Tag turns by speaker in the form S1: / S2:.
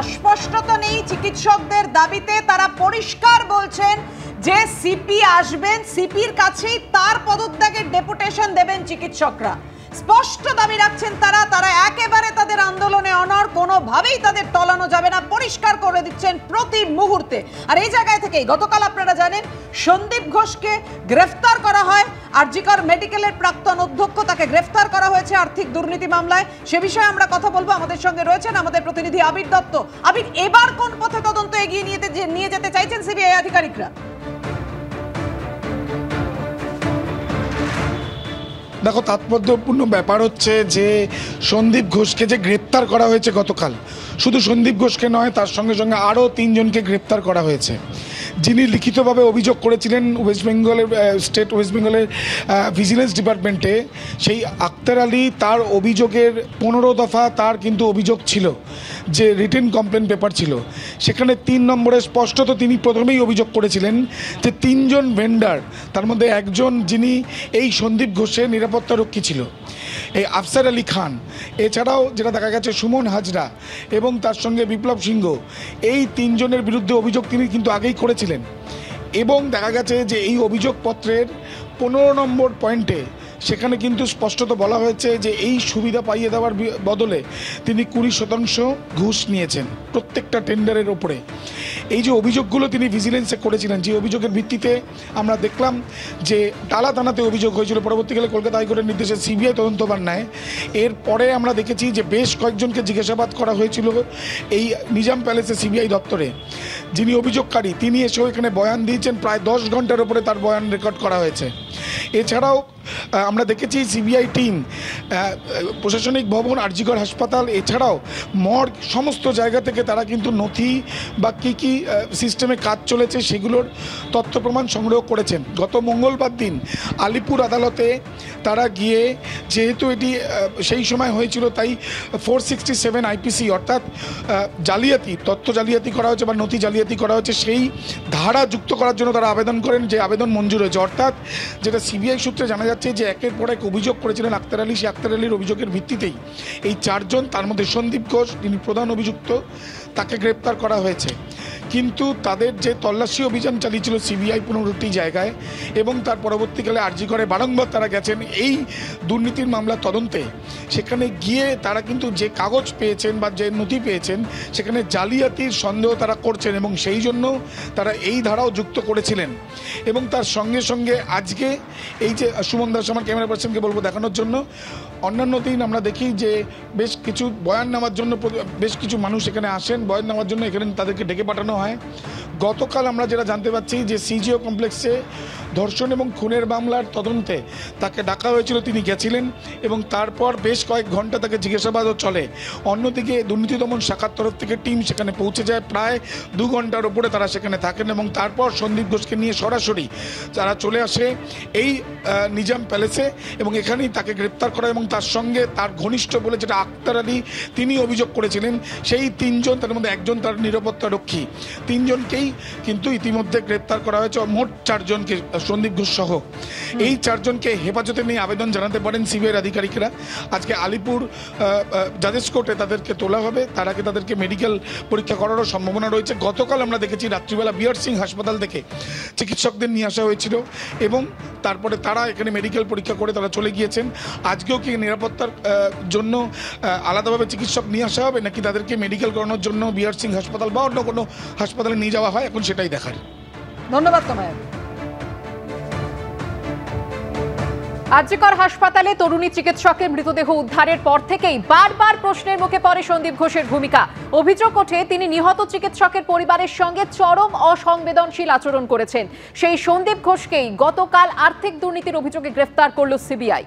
S1: অস্পষ্টতা নেই চিকিৎসকদের দাবিতে। তারা পরিষ্কার বলছেন যে সিপি আসবেন, সিপির কাছেই তার পদত্যাগের ডেপুটেশন দেবেন চিকিৎসকরা। স্পষ্ট দাবি রাখছেন তারা। তারা একেবারে তাদের আন্দোলনে অনড়, কোনোভাবেই তাদের টলানো যাবে না, পরিষ্কার করে দিচ্ছেন প্রতি মুহূর্তে। আর এই জায়গায় থেকেই গতকাল আপনারা জানেন সন্দীপ ঘোষকে গ্রেফতার করা হয়। আরজিকর মেডিকেলের প্রাক্তন অধ্যক্ষ, তাকে গ্রেফতার করা হয়েছে আর্থিক দুর্নীতি মামলায়। সে বিষয়ে আমরা কথা বলবো। আমাদের সঙ্গে রয়েছেন আমাদের প্রতিনিধি আবির দত্ত। আবির, এবার কোন পথে তদন্ত এগিয়ে নিয়ে যেতে চাইছেন সিবিআই আধিকারিকরা?
S2: দেখো, তাৎপর্যপূর্ণ ব্যাপার হচ্ছে যে সন্দীপ ঘোষকে যে গ্রেপ্তার করা হয়েছে গতকাল, শুধু সন্দীপ ঘোষকে নয়, তার সঙ্গে সঙ্গে আরও 3 জনকে গ্রেপ্তার করা হয়েছে। যিনি লিখিতভাবে অভিযোগ করেছিলেন ওয়েস্ট বেঙ্গলের ভিজিলেন্স ডিপার্টমেন্টে, সেই আক্তার আলী, তার অভিযোগের 15 দফা তার কিন্তু অভিযোগ ছিল, যে রিটেন কমপ্লেন পেপার ছিল। সেখানে 3 নম্বরে স্পষ্টত তিনি প্রথমেই অভিযোগ করেছিলেন যে 3 জন ভেন্ডার, তার মধ্যে একজন যিনি এই সন্দীপ ঘোষের নিরাপত্তারক্ষী ছিল, এই আফসার আলী খান, এছাড়াও যেটা দেখা গেছে সুমন হাজরা এবং তার সঙ্গে বিপ্লব সিংহ, এই 3 জনের বিরুদ্ধে অভিযোগ তিনি কিন্তু আগেই করেছিলেন। এবং দেখা গেছে যে এই অভিযোগপত্রের 15 নম্বর পয়েন্টে সেখানে কিন্তু স্পষ্টত বলা হয়েছে যে এই সুবিধা পাইয়ে দেওয়ার বদলে তিনি 20% ঘুষ নিয়েছেন প্রত্যেকটা টেন্ডারের ওপরে। এই যে অভিযোগগুলো তিনি ভিজিলেন্সে করেছিলেন, যে অভিযোগের ভিত্তিতে আমরা দেখলাম যে টালা থানাতে অভিযোগ হয়েছিল, পরবর্তীকালে কলকাতা হাইকোর্টের নির্দেশে সিবিআই তদন্তভার নেয়। এরপরে আমরা দেখেছি যে বেশ কয়েকজনকে জিজ্ঞাসাবাদ করা হয়েছিল এই নিজাম প্যালেসে সিবিআই দপ্তরে। যিনি অভিযোগকারী তিনি এসেও এখানে বয়ান দিয়েছেন, প্রায় 10 ঘন্টার ওপরে তার বয়ান রেকর্ড করা হয়েছে। এছাড়াও আমরা দেখেছি সিবিআই টিম প্রশাসনিক ভবন, আরজিকর হাসপাতাল, এছাড়াও মর্গ, সমস্ত জায়গা থেকে তারা কিন্তু নথি বা কী সিস্টেমে কাজ চলেছে সেগুলোর তথ্য প্রমাণ সংগ্রহ করেছেন। গত মঙ্গলবার দিন আলিপুর আদালতে তারা গিয়ে, যেহেতু এটি সেই সময় হয়েছিল, তাই 467 আইপিসি অর্থাৎ জালিয়াতি, তথ্য জালিয়াতি করা হয়েছে বা নথি জালিয়াতি করা হয়েছে, সেই ধারা যুক্ত করার জন্য তারা আবেদন করেন, যে আবেদন মঞ্জুর হয়েছে। অর্থাৎ যেটা সিবিআই সূত্রে জানা যাচ্ছে যে একের পর এক অভিযোগ করেছিলেন আক্তার আলী, সেই আক্তার আলীর অভিযোগের ভিত্তিতেই এই 4 জন, তার মধ্যে সন্দীপ ঘোষ যিনি প্রধান অভিযুক্ত, তাকে গ্রেপ্তার করা হয়েছে। কিন্তু তাদের যে তল্লাশি অভিযান চালিয়েছিল সিবিআই 15টি জায়গায়, এবং তার পরবর্তীকালে আরজিকরে বারংবার তারা গেছেন এই দুর্নীতির মামলা তদন্তে, সেখানে গিয়ে তারা কিন্তু যে কাগজ পেয়েছেন বা যে নথি পেয়েছেন সেখানে জালিয়াতির সন্দেহ তারা করছেন, এবং সেই জন্য তারা এই ধারাও যুক্ত করেছিলেন। এবং তার সঙ্গে সঙ্গে আজকে এই যে সুমন দাস, আমার ক্যামেরা পার্সনকে বলবো দেখানোর জন্য, অন্যান্য দিন আমরা দেখি যে বেশ কিছু বয়ান নেওয়ার জন্য বেশ কিছু মানুষ এখানে আসেন, বয়ান নেওয়ার জন্য এখানে তাদেরকে ডেকে পাঠানো হয়। গতকাল আমরা যেটা জানতে পারছি যে সিজিও কমপ্লেক্সে ধর্ষণ এবং খুনের মামলার তদন্তে তাকে ডাকা হয়েছিল, তিনি গেছিলেন এবং তারপর বেশ কয়েক ঘন্টা তাকে জিজ্ঞাসাবাদও চলে। অন্যদিকে দুর্নীতি দমন শাখার তরফ থেকে টিম সেখানে পৌঁছে যায়, প্রায় 2 ঘন্টার ওপরে তারা সেখানে থাকেন, এবং তারপর সন্দীপ ঘোষকে নিয়ে সরাসরি তারা চলে আসে এই নিজাম প্যালেসে, এবং এখানেই তাকে গ্রেপ্তার করা। এবং তার সঙ্গে তার ঘনিষ্ঠ বলে যেটা আক্তার আলী তিনি অভিযোগ করেছিলেন, সেই 3 জন, তার মধ্যে একজন তার নিরাপত্তা রক্ষী, 3 জনকেই কিন্তু ইতিমধ্যে গ্রেপ্তার করা হয়েছে। মোট 4 জনকে, সন্দীপ ঘোষ সহ এই 4 জনকে হেফাজতে নিয়ে আবেদন জানাতে পারেন সিবিআইয়ের আধিকারিকরা। আজকে আলিপুর জাজেস কোর্টে তাদেরকে তোলা হবে, তার আগে তাদেরকে মেডিকেল পরীক্ষা করারও সম্ভাবনা রয়েছে। গতকাল আমরা দেখেছি রাত্রিবেলা বিআর সিং হাসপাতাল থেকে চিকিৎসকদের নিয়ে আসা হয়েছিল, এবং তারপরে তারা এখানে মেডিকেল পরীক্ষা করে তারা চলে গিয়েছেন। আজকেও কি নিরাপত্তার জন্য আলাদাভাবে চিকিৎসক নিয়ে আসা হবে, নাকি তাদেরকে মেডিকেল করানোর জন্য বিআর সিং হাসপাতাল বা অন্য কোনো হাসপাতালে নিয়ে যাওয়া হয়, এখন সেটাই দেখার।
S1: ধন্যবাদ তোমায়।
S3: আরজিকর হাসপাতালে তরুণী চিকিৎসকের মৃতদেহ উদ্ধারের পর থেকেই বারবার প্রশ্নের মুখে পড়ে সন্দীপ ঘোষের ভূমিকা। অভিযোগ ওঠে তিনি নিহত চিকিৎসকের পরিবারের সঙ্গে চরম অসংবেদনশীল আচরণ করেছেন। সেই সন্দীপ ঘোষকেই গতকাল আর্থিক দুর্নীতির অভিযোগে গ্রেফতার করল সিবিআই।